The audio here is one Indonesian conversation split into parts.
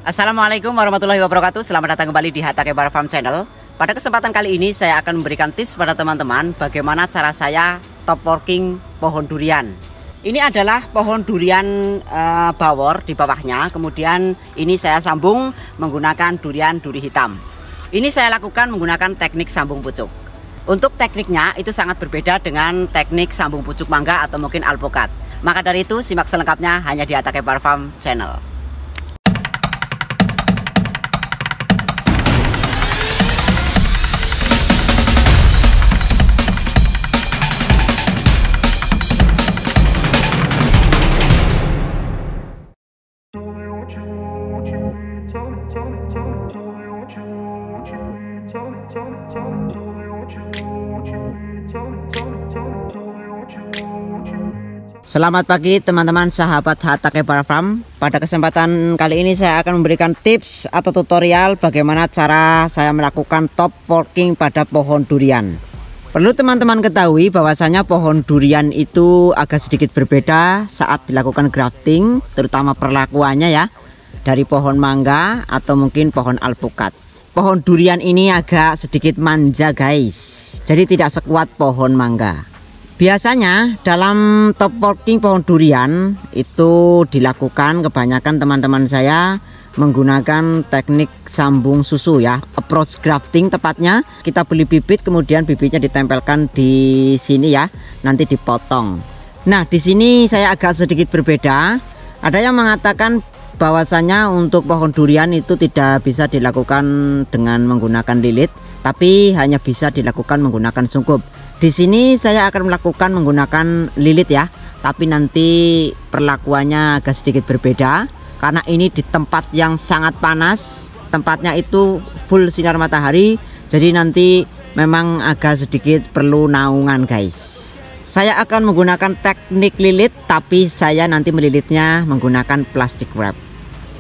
Assalamualaikum warahmatullahi wabarakatuh. Selamat datang kembali di Hatake Bar Farm Channel. Pada kesempatan kali ini saya akan memberikan tips pada teman-teman bagaimana cara saya top working pohon durian. Ini adalah pohon durian bawor di bawahnya. Kemudian ini saya sambung menggunakan durian duri hitam. Ini saya lakukan menggunakan teknik sambung pucuk. Untuk tekniknya itu sangat berbeda dengan teknik sambung pucuk mangga atau mungkin alpukat. Maka dari itu simak selengkapnya hanya di Hatake Bar Farm Channel. Selamat pagi teman-teman sahabat Hatake Bar Farm. Pada kesempatan kali ini saya akan memberikan tips atau tutorial bagaimana cara saya melakukan top working pada pohon durian. Perlu teman-teman ketahui bahwasanya pohon durian itu agak sedikit berbeda saat dilakukan grafting, terutama perlakuannya ya, dari pohon mangga atau mungkin pohon alpukat. Pohon durian ini agak sedikit manja guys, jadi tidak sekuat pohon mangga. Biasanya dalam top working pohon durian itu dilakukan kebanyakan teman-teman saya menggunakan teknik sambung susu ya, approach grafting tepatnya. Kita beli bibit kemudian bibitnya ditempelkan di sini ya, nanti dipotong. Nah, di sini saya agak sedikit berbeda. Ada yang mengatakan bahwasanya untuk pohon durian itu tidak bisa dilakukan dengan menggunakan lilit, tapi hanya bisa dilakukan menggunakan sungkup. Di sini saya akan melakukan menggunakan lilit ya, tapi nanti perlakuannya agak sedikit berbeda karena ini di tempat yang sangat panas. Tempatnya itu full sinar matahari, jadi nanti memang agak sedikit perlu naungan guys. Saya akan menggunakan teknik lilit, tapi saya nanti melilitnya menggunakan plastik wrap.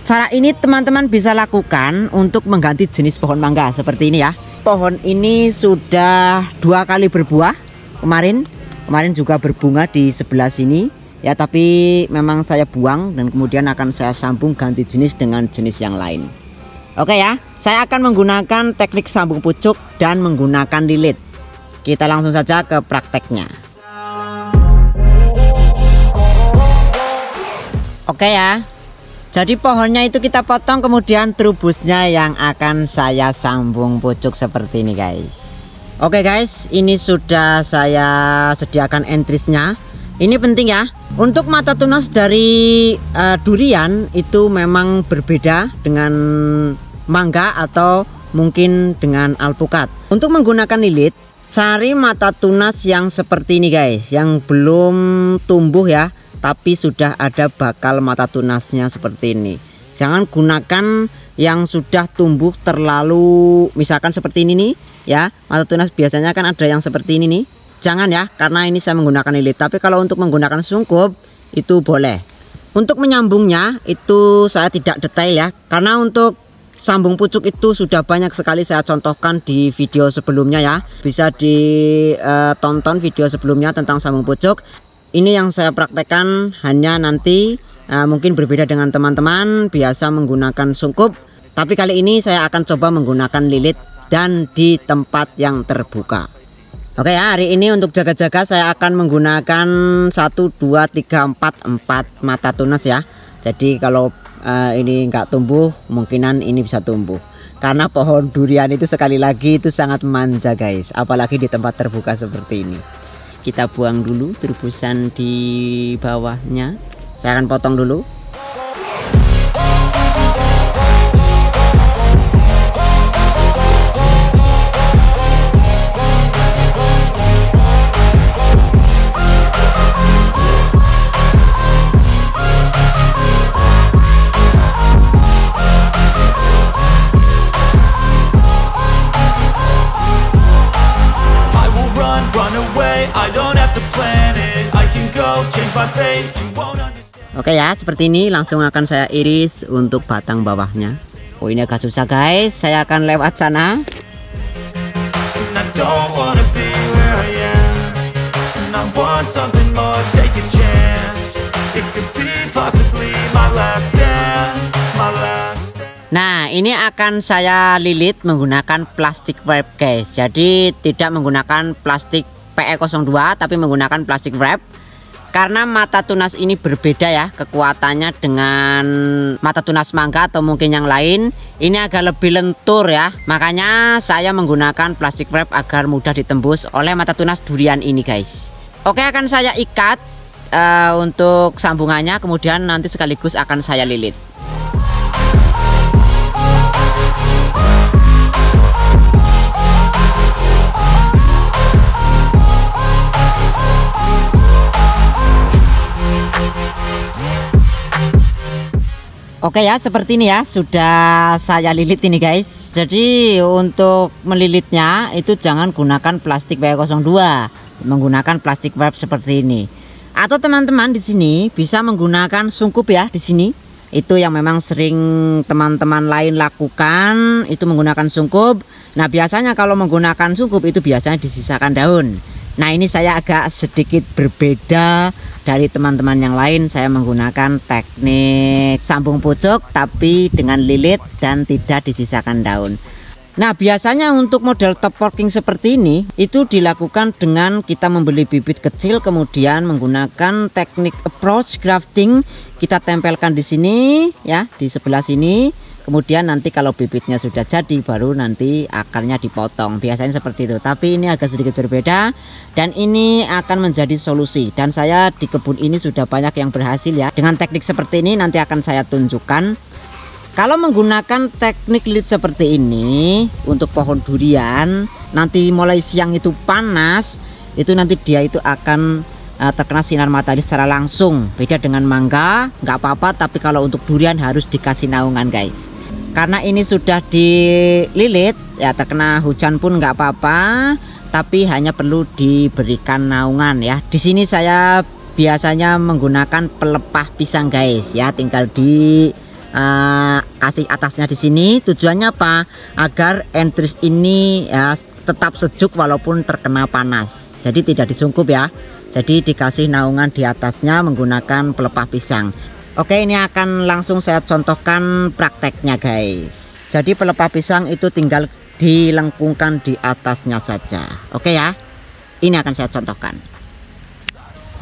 Cara ini teman-teman bisa lakukan untuk mengganti jenis pohon mangga seperti ini ya. Pohon ini sudah 2 kali berbuah. Kemarin juga berbunga di sebelah sini ya, tapi memang saya buang dan kemudian akan saya sambung ganti jenis dengan jenis yang lain. Oke ya, saya akan menggunakan teknik sambung pucuk dan menggunakan lilit. Kita langsung saja ke prakteknya. Oke ya, jadi pohonnya itu kita potong, kemudian trubusnya yang akan saya sambung pucuk seperti ini guys. Oke guys, ini sudah saya sediakan entrisnya. Ini penting ya, untuk mata tunas dari durian itu memang berbeda dengan mangga atau mungkin dengan alpukat. Untuk menggunakan lilit, cari mata tunas yang seperti ini guys, yang belum tumbuh ya, tapi sudah ada bakal mata tunasnya seperti ini. Jangan gunakan yang sudah tumbuh terlalu, misalkan seperti ini nih ya, mata tunas biasanya kan ada yang seperti ini nih. Jangan ya, karena ini saya menggunakan lilit. Tapi kalau untuk menggunakan sungkup itu boleh. Untuk menyambungnya itu saya tidak detail ya, karena untuk sambung pucuk itu sudah banyak sekali saya contohkan di video sebelumnya ya. Bisa ditonton video sebelumnya tentang sambung pucuk. Ini yang saya praktekkan hanya nanti mungkin berbeda dengan teman-teman biasa menggunakan sungkup, tapi kali ini saya akan coba menggunakan lilit dan di tempat yang terbuka. Oke ya, hari ini untuk jaga-jaga saya akan menggunakan 1, 2, 3, 4 mata tunas ya. Jadi kalau ini nggak tumbuh, kemungkinan ini bisa tumbuh. Karena pohon durian itu sekali lagi itu sangat manja guys, apalagi di tempat terbuka seperti ini. Kita buang dulu terubusan di bawahnya. Saya akan potong dulu. Oke ya, seperti ini langsung akan saya iris untuk batang bawahnya. Oh, ini agak susah guys, saya akan lewat sana. Nah, ini akan saya lilit menggunakan plastik wrap guys. Jadi tidak menggunakan plastik PE02 tapi menggunakan plastik wrap. Karena mata tunas ini berbeda ya kekuatannya dengan mata tunas mangga atau mungkin yang lain. Ini agak lebih lentur ya. Makanya saya menggunakan plastik wrap agar mudah ditembus oleh mata tunas durian ini guys. Oke, akan saya ikat untuk sambungannya. Kemudian nanti sekaligus akan saya lilit. Oke ya, seperti ini ya, sudah saya lilit ini guys. Jadi untuk melilitnya itu jangan gunakan plastik PE02, menggunakan plastik wrap seperti ini. Atau teman-teman di sini bisa menggunakan sungkup ya di sini. Itu yang memang sering teman-teman lain lakukan, itu menggunakan sungkup. Nah, biasanya kalau menggunakan sungkup itu biasanya disisakan daun. Nah, ini saya agak sedikit berbeda dari teman-teman yang lain. Saya menggunakan teknik sambung pucuk tapi dengan lilit dan tidak disisakan daun. Nah, biasanya untuk model top working seperti ini itu dilakukan dengan kita membeli bibit kecil, kemudian menggunakan teknik approach grafting. Kita tempelkan di sini ya, di sebelah sini. Kemudian nanti kalau bibitnya sudah jadi baru nanti akarnya dipotong. Biasanya seperti itu. Tapi ini agak sedikit berbeda dan ini akan menjadi solusi. Dan saya di kebun ini sudah banyak yang berhasil ya. Dengan teknik seperti ini nanti akan saya tunjukkan. Kalau menggunakan teknik lilit seperti ini untuk pohon durian, nanti mulai siang itu panas, itu nanti dia itu akan terkena sinar matahari secara langsung. Beda dengan mangga, nggak apa-apa. Tapi kalau untuk durian harus dikasih naungan guys. Karena ini sudah dililit ya, terkena hujan pun nggak apa-apa, tapi hanya perlu diberikan naungan ya. Di sini saya biasanya menggunakan pelepah pisang guys ya, tinggal di kasih atasnya di sini. Tujuannya apa? Agar entris ini ya tetap sejuk walaupun terkena panas. Jadi tidak disungkup ya. Jadi dikasih naungan di atasnya menggunakan pelepah pisang. Oke, ini akan langsung saya contohkan prakteknya guys. Jadi pelepah pisang itu tinggal dilengkungkan di atasnya saja. Oke ya, ini akan saya contohkan.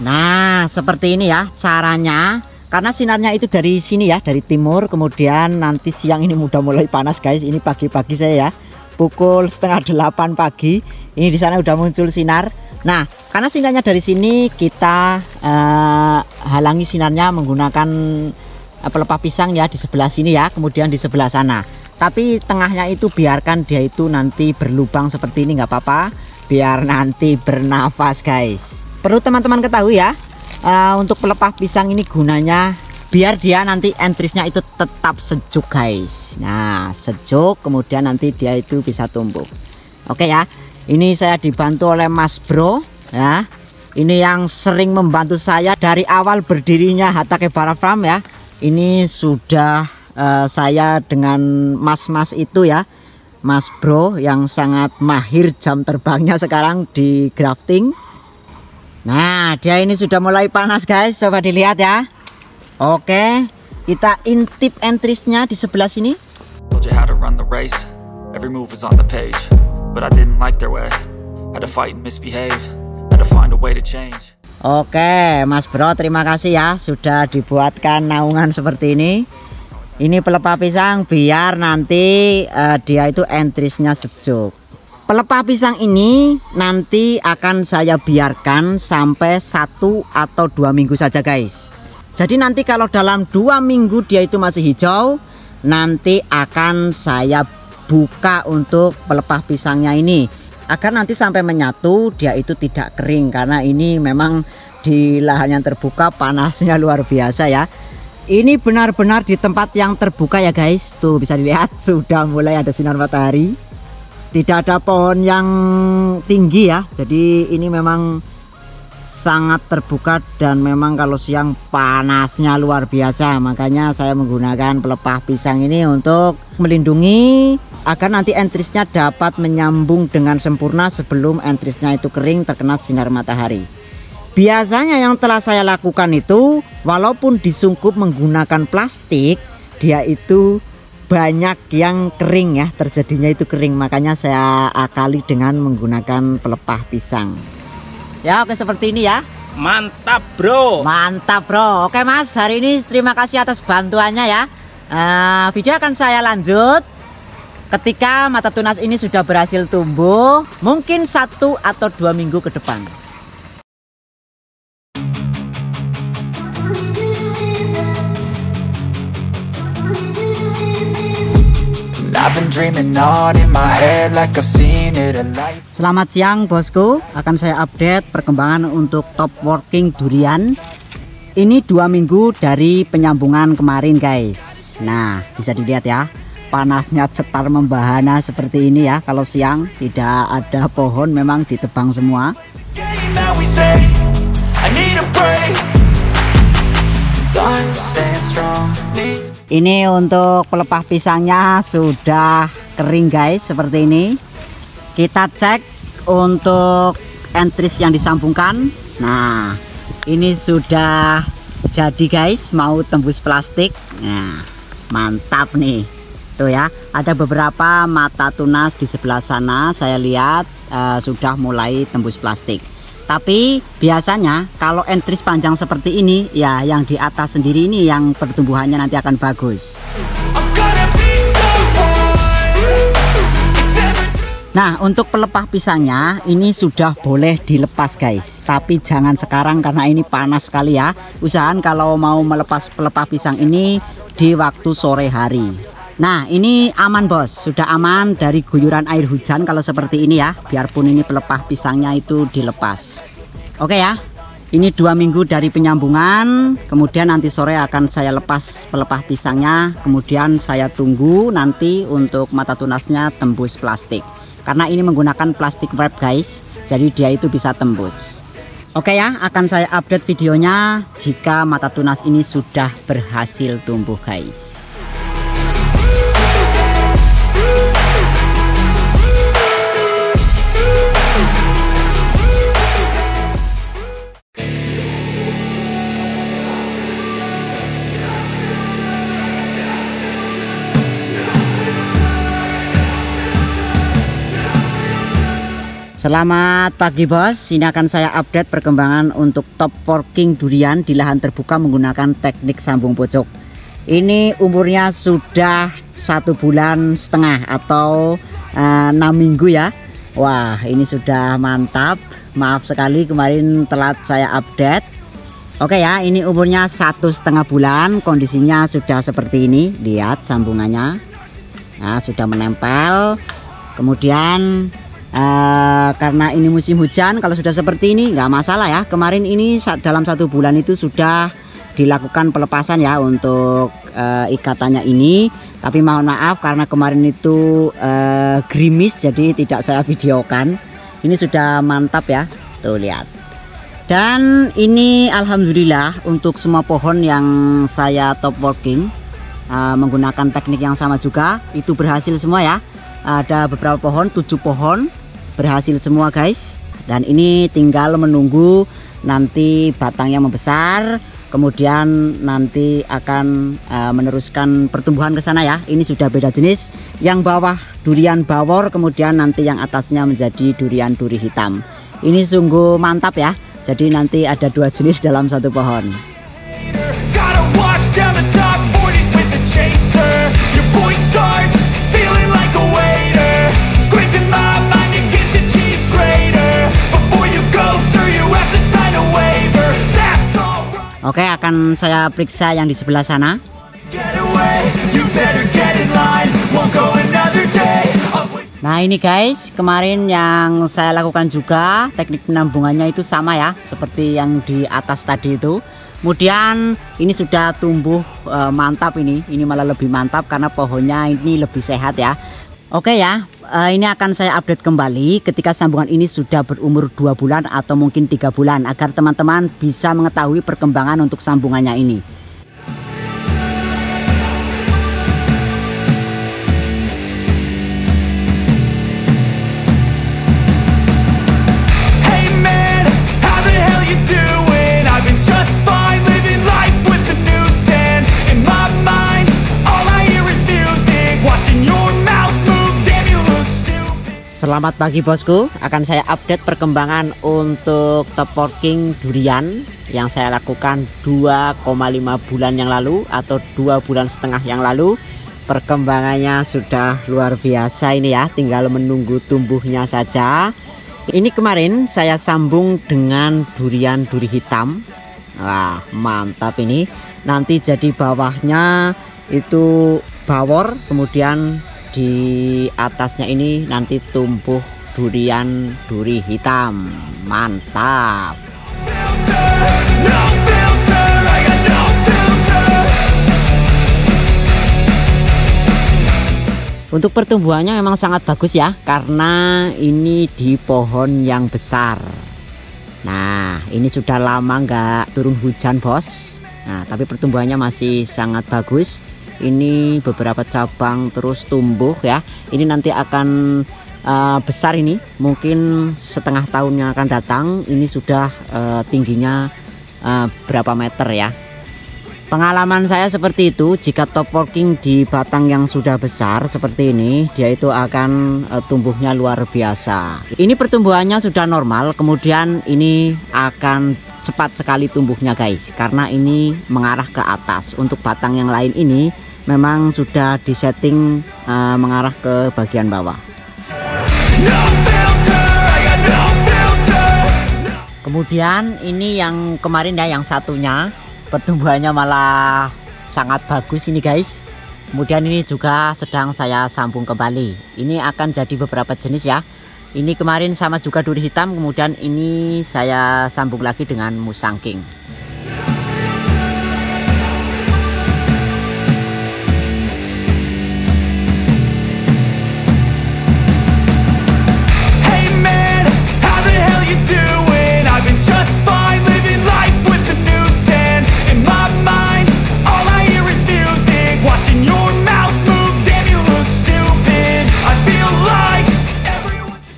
Nah, seperti ini ya caranya. Karena sinarnya itu dari sini ya, dari timur. Kemudian nanti siang ini udah mulai panas guys. Ini pagi-pagi saya ya, pukul 7:30 pagi. Ini di sana udah muncul sinar. Nah, karena sinarnya dari sini, kita halangi sinarnya menggunakan pelepah pisang ya di sebelah sini ya, kemudian di sebelah sana. Tapi tengahnya itu biarkan dia itu nanti berlubang seperti ini, nggak apa-apa, biar nanti bernafas guys. Perlu teman-teman ketahui ya, untuk pelepah pisang ini gunanya biar dia nanti entrisnya itu tetap sejuk guys. Nah, sejuk, kemudian nanti dia itu bisa tumbuh. Oke ya. Ini saya dibantu oleh Mas Bro ya. Ini yang sering membantu saya dari awal berdirinya Hatake Bara Farm ya. Ini sudah saya dengan mas-mas itu ya, Mas Bro yang sangat mahir jam terbangnya sekarang di grafting. Nah, dia ini sudah mulai panas guys, coba dilihat ya. Oke, kita intip entrisnya di sebelah sini. every move was on the page, but I didn't like their way. Had to fight and misbehave, had to find a way to change. Oke Mas Bro, terima kasih ya sudah dibuatkan naungan seperti ini. Ini pelepah pisang biar nanti dia itu entrisnya sejuk. Pelepah pisang ini nanti akan saya biarkan sampai 1 atau 2 minggu saja guys. Jadi nanti kalau dalam 2 minggu dia itu masih hijau, nanti akan saya buka untuk pelepah pisangnya ini, agar nanti sampai menyatu dia itu tidak kering, karena ini memang di lahan yang terbuka panasnya luar biasa ya. Ini benar-benar di tempat yang terbuka ya guys. Tuh bisa dilihat sudah mulai ada sinar matahari. Tidak ada pohon yang tinggi ya. Jadi ini memang sangat terbuka dan memang kalau siang panasnya luar biasa. Makanya saya menggunakan pelepah pisang ini untuk melindungi agar nanti entrisnya dapat menyambung dengan sempurna sebelum entrisnya itu kering terkena sinar matahari. Biasanya yang telah saya lakukan itu, walaupun disungkup menggunakan plastik, dia itu banyak yang kering ya, terjadinya itu kering. Makanya saya akali dengan menggunakan pelepah pisang. Ya oke, seperti ini ya. Mantap bro. Mantap bro. Oke Mas, hari ini terima kasih atas bantuannya ya. Video akan saya lanjut ketika mata tunas ini sudah berhasil tumbuh, mungkin 1 atau 2 minggu ke depan. Selamat siang bosku, akan saya update perkembangan untuk top working durian. Ini 2 minggu dari penyambungan kemarin guys. Nah bisa dilihat ya, panasnya cetar membahana seperti ini ya. Kalau siang tidak ada pohon, memang ditebang semua. Ini untuk pelepah pisangnya sudah kering guys, seperti ini. Kita cek untuk entris yang disambungkan. Nah ini sudah jadi guys, mau tembus plastik. Nah mantap nih. Tuh ya, ada beberapa mata tunas di sebelah sana saya lihat sudah mulai tembus plastik. Tapi biasanya kalau entris panjang seperti ini ya, yang di atas sendiri ini yang pertumbuhannya nanti akan bagus. Nah untuk pelepah pisangnya ini sudah boleh dilepas guys, tapi jangan sekarang karena ini panas sekali ya. Usahakan kalau mau melepas pelepah pisang ini di waktu sore hari. Nah ini aman bos, sudah aman dari guyuran air hujan kalau seperti ini ya, biarpun ini pelepah pisangnya itu dilepas. Oke ya, ini 2 minggu dari penyambungan, kemudian nanti sore akan saya lepas pelepah pisangnya, kemudian saya tunggu nanti untuk mata tunasnya tembus plastik. Karena ini menggunakan plastik wrap guys, jadi dia itu bisa tembus. Oke ya, akan saya update videonya jika mata tunas ini sudah berhasil tumbuh guys. Selamat pagi bos, ini akan saya update perkembangan untuk top working durian di lahan terbuka menggunakan teknik sambung pojok. Ini umurnya sudah 1,5 bulan atau 6 minggu ya. Wah ini sudah mantap, maaf sekali kemarin telat saya update. Oke ya, ini umurnya 1,5 bulan, kondisinya sudah seperti ini. Lihat sambungannya, nah, sudah menempel. Kemudian karena ini musim hujan, kalau sudah seperti ini nggak masalah ya. Kemarin ini dalam 1 bulan itu sudah dilakukan pelepasan ya untuk ikatannya ini. Tapi mohon maaf karena kemarin itu gerimis jadi tidak saya videokan. Ini sudah mantap ya, tuh lihat. Dan ini alhamdulillah untuk semua pohon yang saya top working menggunakan teknik yang sama juga itu berhasil semua ya. Ada beberapa pohon, 7 pohon berhasil semua guys. Dan ini tinggal menunggu nanti batangnya membesar, kemudian nanti akan meneruskan pertumbuhan ke sana ya. Ini sudah beda jenis, yang bawah durian bawor, kemudian nanti yang atasnya menjadi durian duri hitam. Ini sungguh mantap ya, jadi nanti ada 2 jenis dalam satu pohon. Oke, akan saya periksa yang di sebelah sana. Nah ini guys, kemarin yang saya lakukan juga teknik penambungannya itu sama ya, seperti yang di atas tadi itu. Kemudian ini sudah tumbuh mantap, ini malah lebih mantap karena pohonnya ini lebih sehat ya. Oke ya, ini akan saya update kembali ketika sambungan ini sudah berumur 2 bulan atau mungkin 3 bulan, agar teman-teman bisa mengetahui perkembangan untuk sambungannya ini. Selamat pagi bosku, akan saya update perkembangan untuk top working durian yang saya lakukan 2,5 bulan yang lalu atau 2,5 bulan yang lalu. Perkembangannya sudah luar biasa ini ya, tinggal menunggu tumbuhnya saja. Ini kemarin saya sambung dengan durian duri hitam. Wah mantap ini, nanti jadi bawahnya itu bawor, kemudian di atasnya ini nanti tumbuh durian duri hitam. Mantap. Untuk pertumbuhannya memang sangat bagus ya, karena ini di pohon yang besar. Nah ini sudah lama nggak turun hujan bos. Nah tapi pertumbuhannya masih sangat bagus. Ini beberapa cabang terus tumbuh ya. Ini nanti akan besar, ini mungkin setengah tahun yang akan datang. Ini sudah tingginya berapa meter ya. Pengalaman saya seperti itu, jika top working di batang yang sudah besar seperti ini, dia itu akan tumbuhnya luar biasa. Ini pertumbuhannya sudah normal, kemudian ini akan cepat sekali tumbuhnya guys, karena ini mengarah ke atas. Untuk batang yang lain ini memang sudah disetting mengarah ke bagian bawah. Kemudian ini yang kemarin ya, yang satunya pertumbuhannya malah sangat bagus ini guys. Kemudian ini juga sedang saya sambung kembali. Ini akan jadi beberapa jenis ya. Ini kemarin sama juga duri hitam, kemudian ini saya sambung lagi dengan musangking.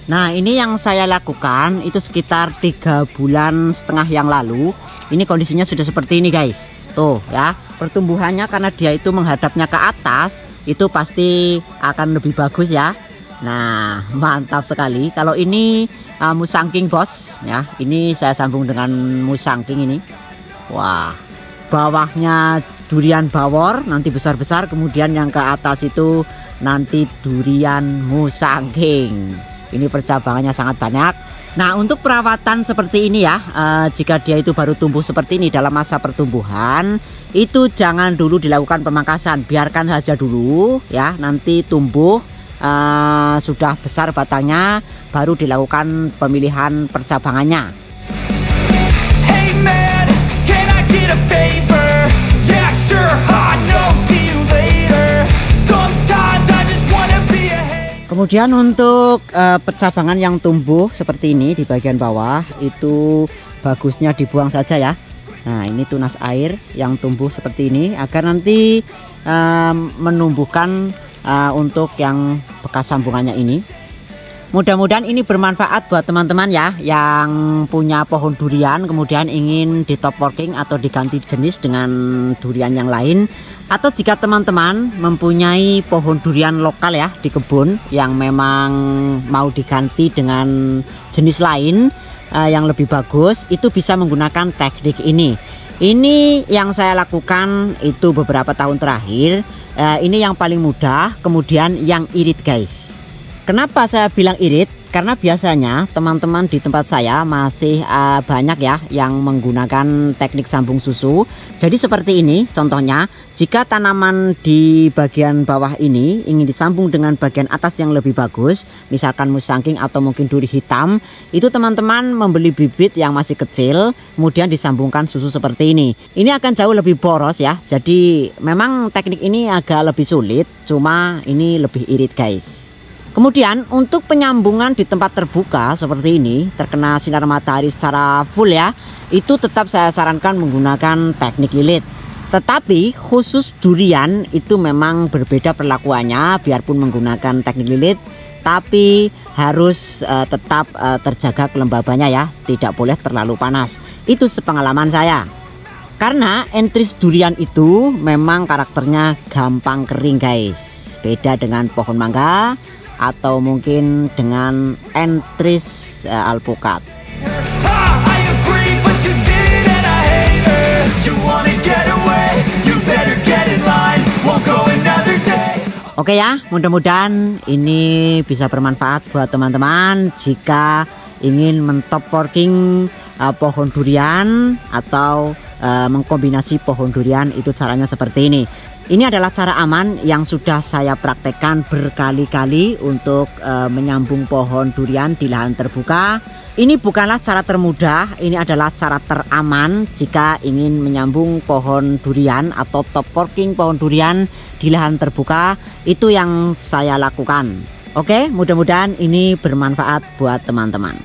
Nah ini yang saya lakukan itu sekitar 3,5 bulan yang lalu. Ini kondisinya sudah seperti ini guys. Tuh ya, pertumbuhannya karena dia itu menghadapnya ke atas, itu pasti akan lebih bagus ya. Nah mantap sekali. Kalau ini musangking bos ya, ini saya sambung dengan musangking ini. Wah, bawahnya durian bawor nanti besar-besar, kemudian yang ke atas itu nanti durian musangking. Ini percabangannya sangat banyak. Nah untuk perawatan seperti ini ya, jika dia itu baru tumbuh seperti ini dalam masa pertumbuhan, itu jangan dulu dilakukan pemangkasan, biarkan saja dulu ya. Nanti tumbuh sudah besar batangnya, baru dilakukan pemilihan percabangannya. Hey man, can I get a favor? Yeah, sure, I know, see you later. Sometimes I just wanna be a... Kemudian untuk percabangan yang tumbuh seperti ini di bagian bawah itu bagusnya dibuang saja ya. Nah ini tunas air yang tumbuh seperti ini agar nanti menumbuhkan untuk yang bekas sambungannya ini. Mudah-mudahan ini bermanfaat buat teman-teman ya yang punya pohon durian kemudian ingin di top working atau diganti jenis dengan durian yang lain, atau jika teman-teman mempunyai pohon durian lokal ya di kebun yang memang mau diganti dengan jenis lain yang lebih bagus, itu bisa menggunakan teknik ini. Ini yang saya lakukan itu beberapa tahun terakhir. Ini yang paling mudah, kemudian yang irit guys. Kenapa saya bilang irit? Karena biasanya teman-teman di tempat saya masih banyak ya yang menggunakan teknik sambung susu. Jadi seperti ini contohnya, jika tanaman di bagian bawah ini ingin disambung dengan bagian atas yang lebih bagus, misalkan musangking atau mungkin duri hitam, itu teman-teman membeli bibit yang masih kecil kemudian disambungkan susu seperti ini. Ini akan jauh lebih boros ya. Jadi memang teknik ini agak lebih sulit, cuma ini lebih irit guys. Kemudian untuk penyambungan di tempat terbuka seperti ini, terkena sinar matahari secara full ya, itu tetap saya sarankan menggunakan teknik lilit. Tetapi khusus durian itu memang berbeda perlakuannya, biarpun menggunakan teknik lilit, tapi harus tetap terjaga kelembabannya ya, tidak boleh terlalu panas. Itu sepengalaman saya. Karena entris durian itu memang karakternya gampang kering guys, beda dengan pohon mangga atau mungkin dengan entris alpukat. Oke ya, mudah-mudahan ini bisa bermanfaat buat teman-teman jika ingin mentop working pohon durian atau mengkombinasi pohon durian. Itu caranya seperti ini. Ini adalah cara aman yang sudah saya praktekkan berkali-kali untuk menyambung pohon durian di lahan terbuka. Ini bukanlah cara termudah, ini adalah cara teraman jika ingin menyambung pohon durian atau top working pohon durian di lahan terbuka. Itu yang saya lakukan. Oke, mudah-mudahan ini bermanfaat buat teman-teman.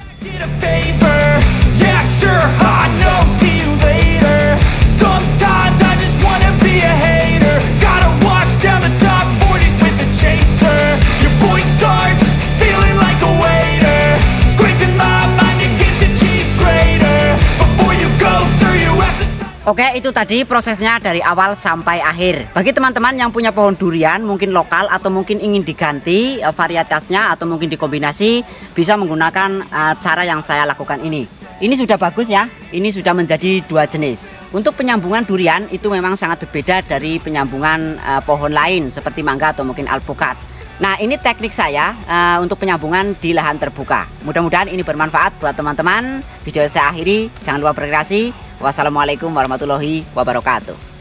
Oke, itu tadi prosesnya dari awal sampai akhir. Bagi teman-teman yang punya pohon durian mungkin lokal atau mungkin ingin diganti varietasnya atau mungkin dikombinasi, bisa menggunakan cara yang saya lakukan ini. Ini sudah bagus ya, ini sudah menjadi dua jenis. Untuk penyambungan durian itu memang sangat berbeda dari penyambungan pohon lain seperti mangga atau mungkin alpukat. Nah, ini teknik saya untuk penyambungan di lahan terbuka. Mudah-mudahan ini bermanfaat buat teman-teman. Video saya akhiri, jangan lupa berkreasi. Wassalamualaikum warahmatullahi wabarakatuh.